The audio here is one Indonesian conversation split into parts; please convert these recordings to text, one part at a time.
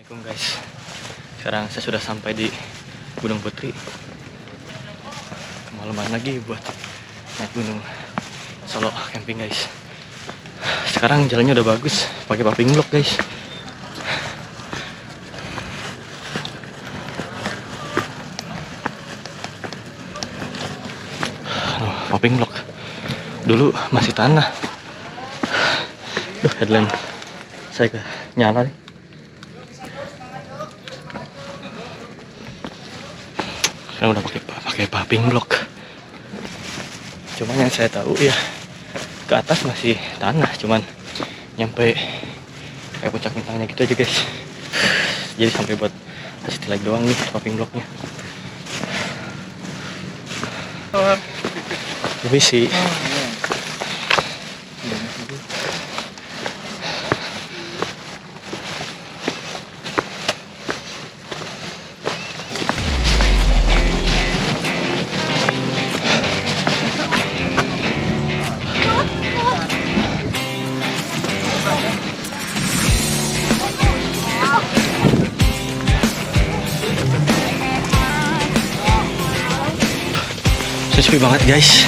Assalamualaikum guys. Sekarang saya sudah sampai di Gunung Putri. Kemalaman lagi buat naik gunung solo camping guys. Sekarang jalannya udah bagus, pakai paving block guys. Paving block. Dulu masih tanah. Headlamp saya nyala nih. Sekarang udah pakai paving block. Cuman yang saya tahu ya ke atas masih tanah, cuman nyampe kayak puncak bintangnya gitu aja guys. Jadi sampai buat kasih like doang nih paving blocknya. Tapi sih sepi banget guys.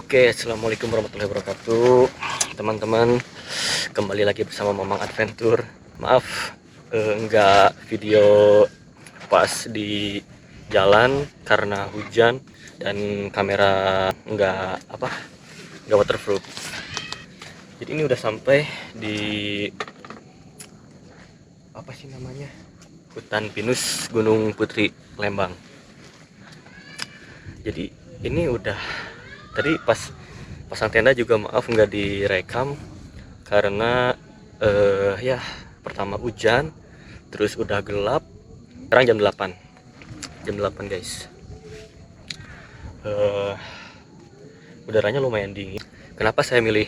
Oke, assalamualaikum warahmatullahi wabarakatuh, teman-teman. Kembali lagi bersama Mamang Adventure. Maaf, enggak video pas di jalan karena hujan dan kamera enggak waterproof. Jadi ini udah sampai di apa sih namanya, hutan pinus Gunung Putri Lembang. Jadi ini udah tadi pasang tenda juga maaf nggak direkam karena ya pertama hujan, terus udah gelap. Sekarang jam 8 guys. Udaranya lumayan dingin. Kenapa saya milih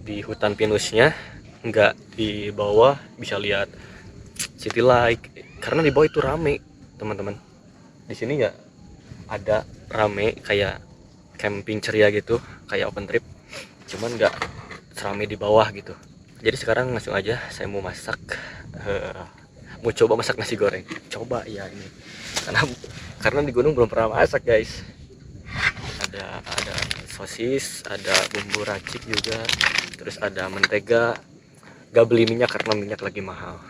di hutan pinusnya, nggak di bawah bisa lihat city light? Karena di bawah itu rame teman-teman. Di sini nggak ada rame kayak camping ceria gitu, kayak open trip, cuman nggak seramai di bawah gitu. Jadi sekarang langsung aja saya mau masak, mau coba masak nasi goreng. Coba ya ini, karena di gunung belum pernah masak guys. Ada sosis, ada bumbu racik juga, terus ada mentega. Gak beli minyak karena minyak lagi mahal.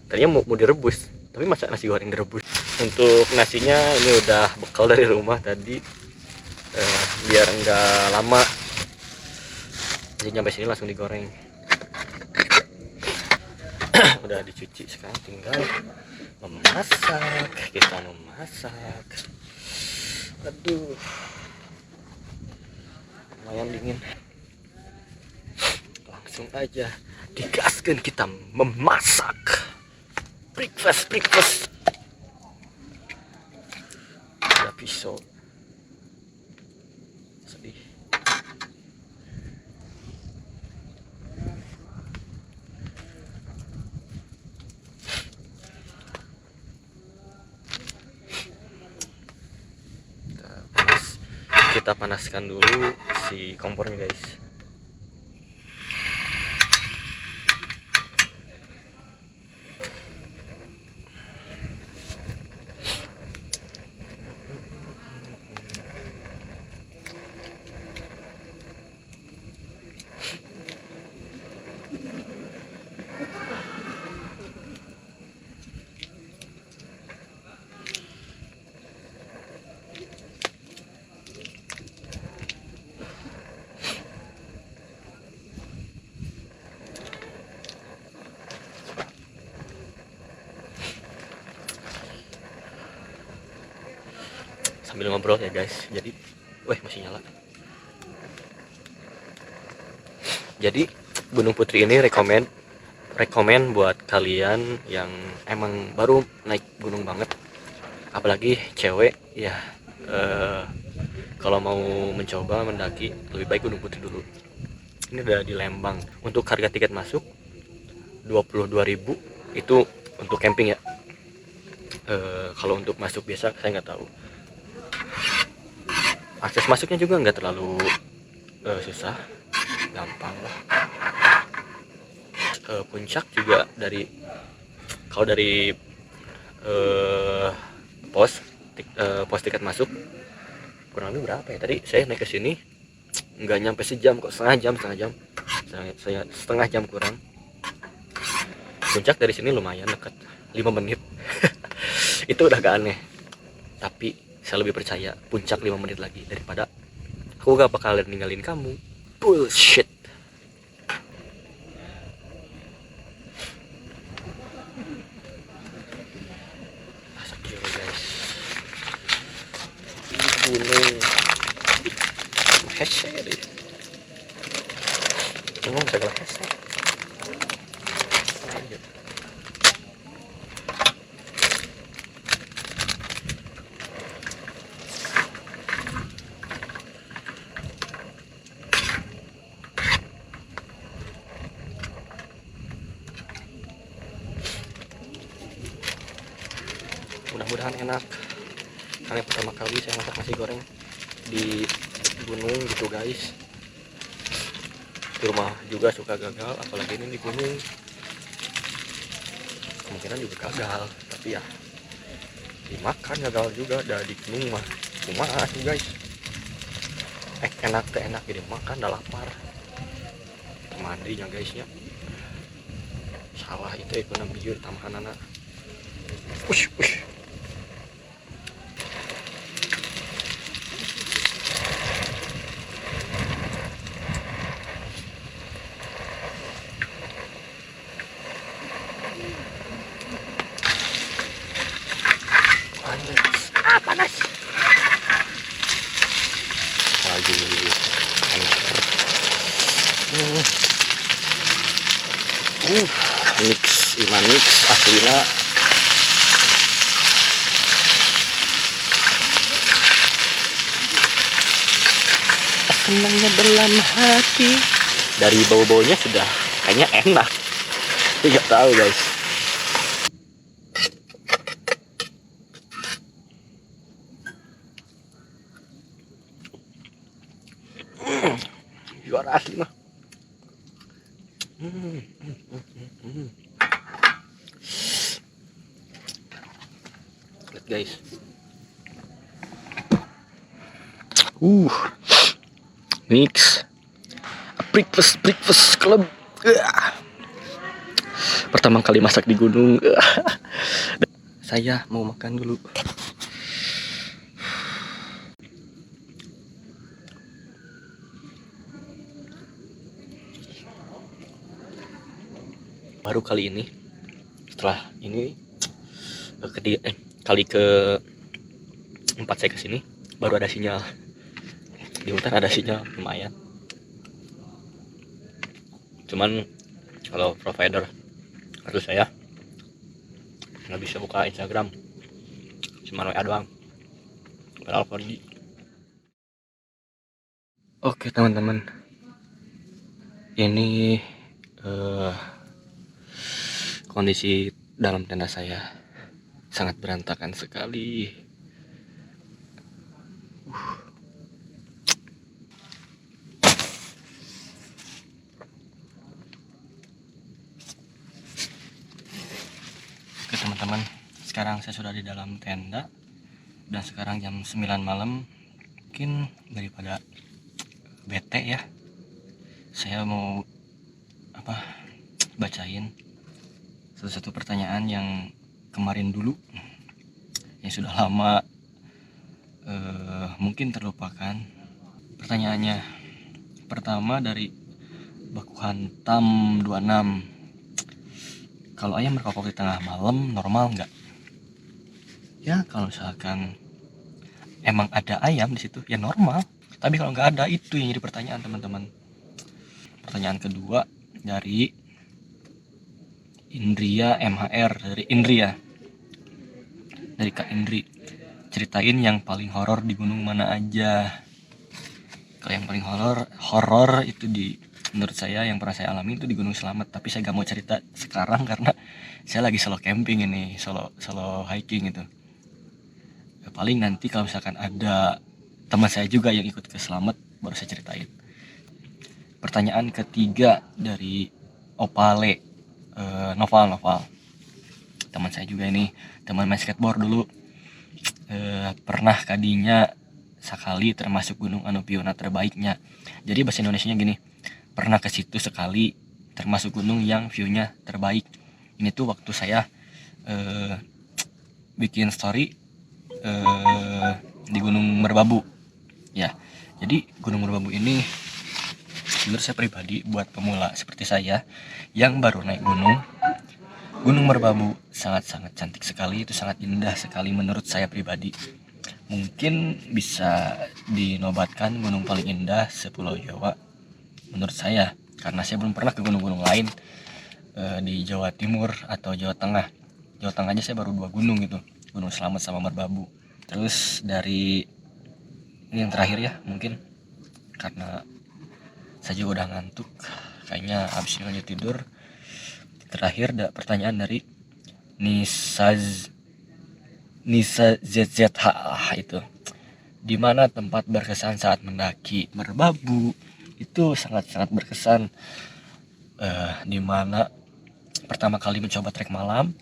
Tadinya mau direbus, tapi masak nasi goreng direbus. Untuk nasinya ini udah bekal dari rumah tadi. Biar enggak lama, jadi nyampe sini langsung digoreng. Udah dicuci, sekarang tinggal memasak. Kita memasak. Aduh, lumayan dingin. Langsung aja digaskan kita memasak. Breakfast. Ada pisau. Kita panaskan dulu si kompornya guys. Sambil ngobrol ya guys. Jadi masih nyala. Jadi Gunung Putri ini rekomend rekomen buat kalian yang emang baru naik gunung banget, apalagi cewek ya. Kalau mau mencoba mendaki lebih baik Gunung Putri dulu. Ini udah di Lembang. Untuk harga tiket masuk 22.000 itu untuk camping ya. Kalau untuk masuk biasa saya nggak tahu. Akses masuknya juga nggak terlalu susah, gampang lah. Puncak juga kalau dari pos tiket masuk kurang lebih berapa ya, tadi saya naik ke sini nggak nyampe sejam kok, setengah jam kurang. Puncak dari sini lumayan dekat, 5 menit. Itu udah gak aneh, tapi saya lebih percaya puncak 5 menit lagi daripada aku gak bakalan ninggalin kamu. Bullshit. Asap gila guys, gunung hese deh, ngomong segala hese. Lanjut. Mudah-mudahan enak, karena pertama kali saya masak nasi goreng di gunung gitu guys. Di rumah juga suka gagal, apalagi ini di gunung kemungkinan juga gagal, tapi ya dimakan gagal juga. Dari di gunung mah kumaha tuh guys, enak tuh enak, jadi makan dah lapar mandinya guysnya. Sawah itu ekonomi bieur tambahan anak. Ush. Panas lagi enak. Mix aslina. Senangnya dalam hati, dari bau-baunya sudah kayaknya enak. Tidak tahu guys. Juara asli mah. Lihat guys. Mix breakfast club. Pertama kali masak di gunung. Saya mau makan dulu. Baru kali ini, setelah ini kali ke 4 saya kesini, baru ada sinyal. Di hutan ada sinyal lumayan. Cuman kalau provider kartu saya nggak bisa buka Instagram, cuma WA doang. Padahal 4G. Oke teman-teman, ini kondisi dalam tenda saya sangat berantakan sekali. Oke teman-teman, sekarang saya sudah di dalam tenda dan sekarang jam 9 malam. Mungkin daripada bete ya, saya mau bacain satu-satu pertanyaan yang kemarin dulu, yang sudah lama mungkin terlupakan. Pertanyaannya pertama dari Bakuhan Tam 26. Kalau ayam berkokok di tengah malam normal nggak? Ya kalau misalkan emang ada ayam di situ ya normal. Tapi kalau nggak ada, itu yang jadi pertanyaan teman-teman. Pertanyaan kedua dari Indria MHR, dari Indria, dari Kak Indri. Ceritain yang paling horor di gunung mana aja. Kalau yang paling horor itu menurut saya yang pernah saya alami itu di Gunung Slamet, tapi saya gak mau cerita sekarang karena saya lagi solo camping ini, solo hiking itu. Paling nanti kalau misalkan ada teman saya juga yang ikut ke Slamet baru saya ceritain. Pertanyaan ketiga dari Opale, Noval. Teman saya juga ini, teman main skateboard dulu. Pernah kadinya sekali termasuk gunung anu piuna terbaiknya. Jadi bahasa Indonesianya gini, pernah ke situ sekali termasuk gunung yang view-nya terbaik. Ini tuh waktu saya bikin story di Gunung Merbabu ya. Jadi Gunung Merbabu ini menurut saya pribadi buat pemula seperti saya yang baru naik Gunung Merbabu sangat-sangat cantik sekali, itu sangat indah sekali menurut saya pribadi. Mungkin bisa dinobatkan gunung paling indah sepulau Jawa menurut saya, karena saya belum pernah ke gunung-gunung lain di Jawa Timur atau Jawa Tengah. Jawa Tengah aja saya baru 2 gunung gitu, Gunung Slamet sama Merbabu. Terus dari ini yang terakhir ya, mungkin karena saya juga udah ngantuk, kayaknya abis ini lanjut tidur. Terakhir ada pertanyaan dari Nisa ZZH itu. Di mana tempat berkesan saat mendaki Merbabu? Itu sangat-sangat berkesan. Di mana pertama kali mencoba trek malam,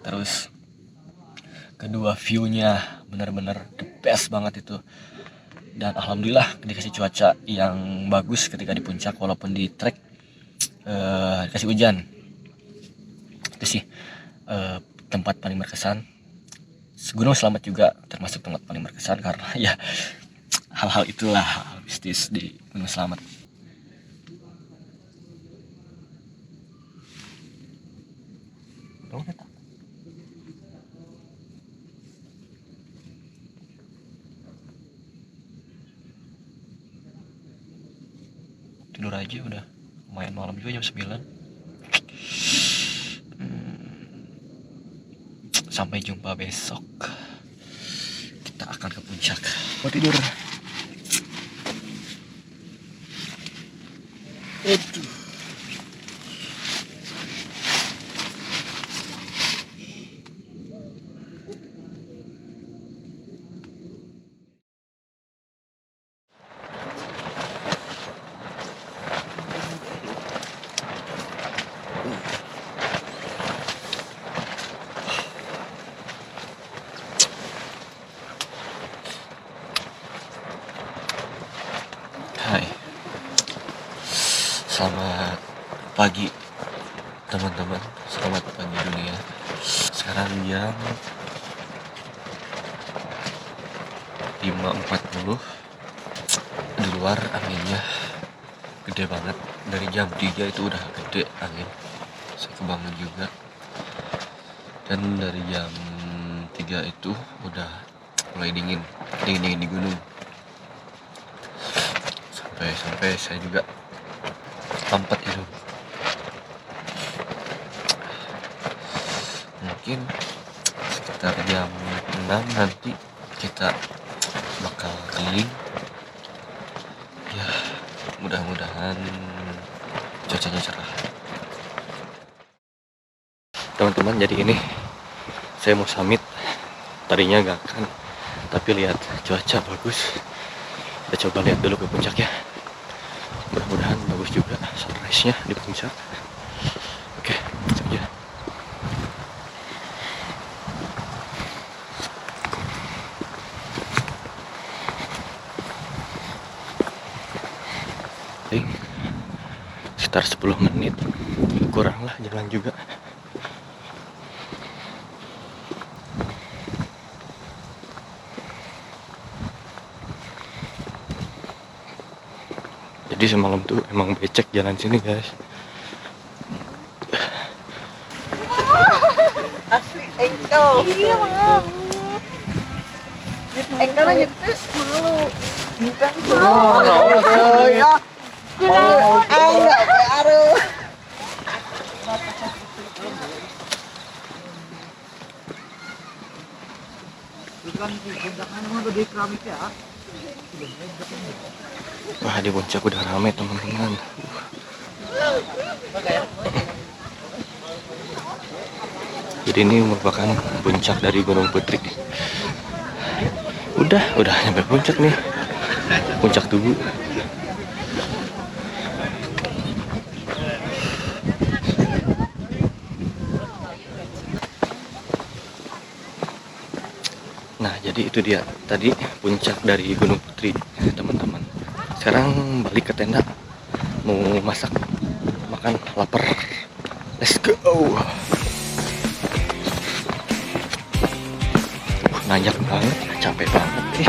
terus kedua view-nya benar-benar the best banget itu. Dan alhamdulillah dikasih cuaca yang bagus ketika di puncak, walaupun di trek dikasih hujan. Itu sih tempat paling berkesan. Gunung Slamet juga termasuk tempat paling berkesan karena ya hal-hal itulah mistis di Gunung Slamet. Tidur aja udah lumayan malam juga, jam 9. Sampai jumpa besok. Kita akan ke puncak. Mau tidur. Aduh. Hai, selamat pagi teman-teman, selamat pagi dunia. Sekarang jam 5.40. Di luar anginnya gede banget. Dari jam 3 itu udah gede angin, saya kebangun juga. Dan dari jam 3 itu udah mulai dingin di gunung. Sampai saya juga mampet hidung. Mungkin sekitar jam 6 nanti kita bakal keliling ya, mudah-mudahan cuacanya cerah. Teman-teman, jadi ini saya mau summit, tadinya gak akan, tapi lihat cuaca bagus, kita coba lihat dulu ke puncak ya. Mudah-mudahan bagus juga sunrise-nya di puncak. Oke, saja. Sekitar 10 menit kurang lah jalan juga. Jadi semalam tuh emang becek jalan sini guys. Asli engkel. Iya malu. Engkel aja terus malu. Bukan malu. Ya. Ayo, aduh. Wah, di puncak udah rame teman-teman. Jadi ini merupakan puncak dari Gunung Putri. Udah nyampe puncak nih. Puncak Tugu. Nah, jadi itu dia tadi puncak dari Gunung Putri, teman-teman. Sekarang balik ke tenda, mau masak, makan, lapar. Let's go. Nanjak banget, capek banget nih.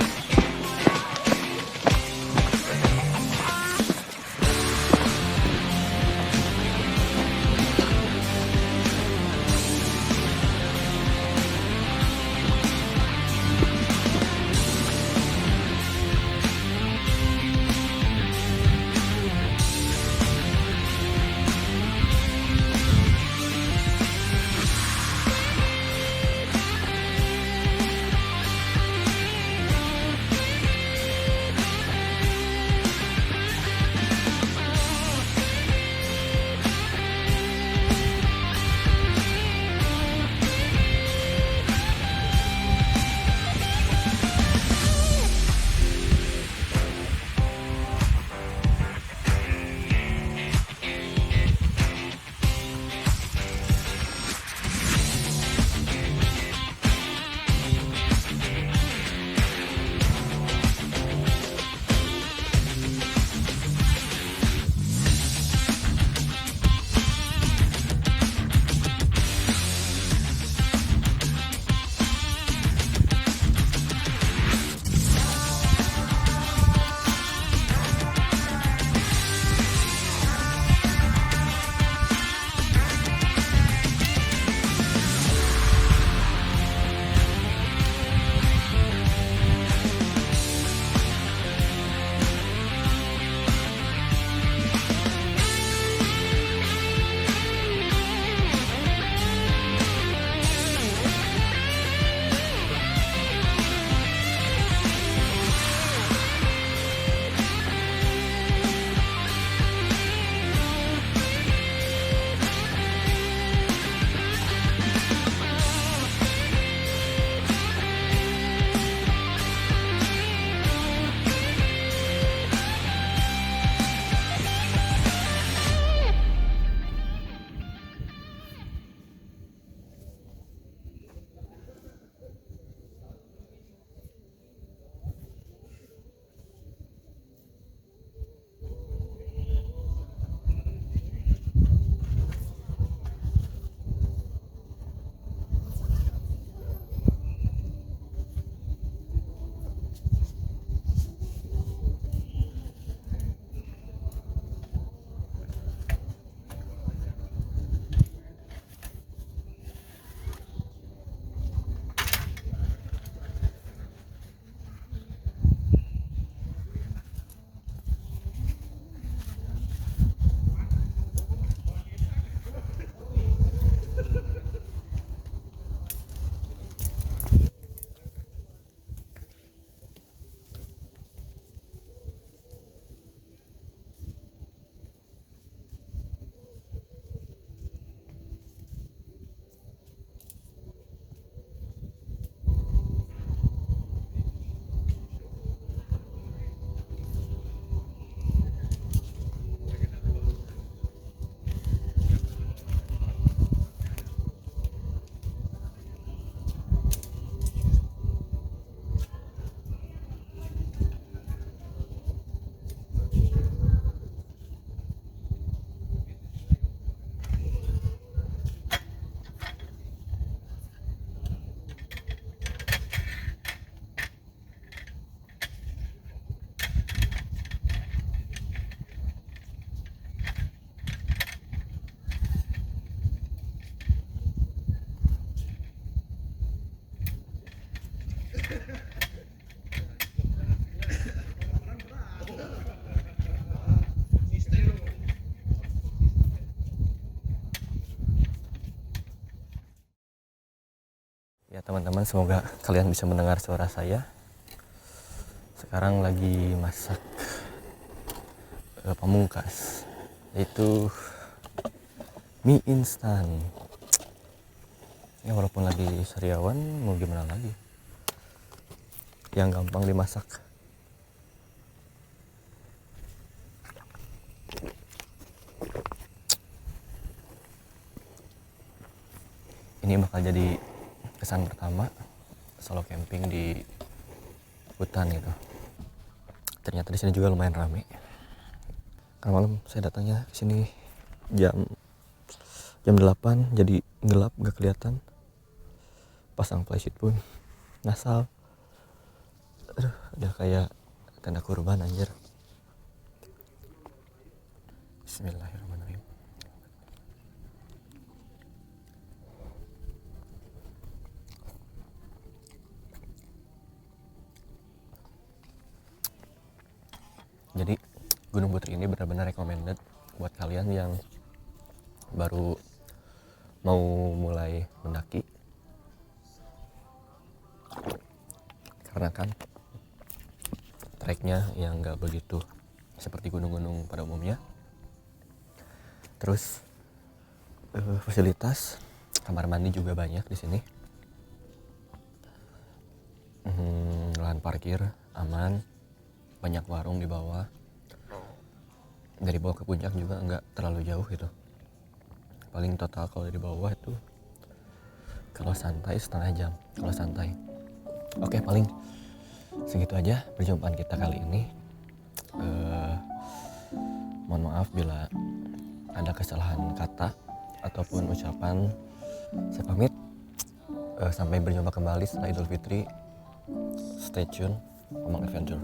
Ya teman-teman, semoga kalian bisa mendengar suara saya. Sekarang lagi masak pamungkas, yaitu mie instan. Ya walaupun lagi sariawan, mau gimana lagi, yang gampang dimasak. Ini bakal jadi kesan pertama solo camping di hutan gitu. Ternyata di sini juga lumayan ramai. Karena malam saya datangnya ke sini jam 8, jadi gelap, gak kelihatan. Pasang flashlight pun ngasal. Aduh, udah kayak tanda kurban anjir. Bismillahirrahmanirrahim. Jadi Gunung Putri ini benar-benar recommended buat kalian yang baru mau mulai mendaki, karena kan treknya yang nggak begitu seperti gunung-gunung pada umumnya. Terus fasilitas kamar mandi juga banyak di sini. Lahan parkir aman, banyak warung di bawah. Dari bawah ke puncak juga nggak terlalu jauh gitu. Paling total kalau dari bawah itu kalau santai setengah jam kalau santai. Oke, paling segitu aja perjumpaan kita kali ini. Mohon maaf bila ada kesalahan kata ataupun ucapan. Saya pamit. Sampai berjumpa kembali setelah Idul Fitri. Stay tune, Omong Adventure.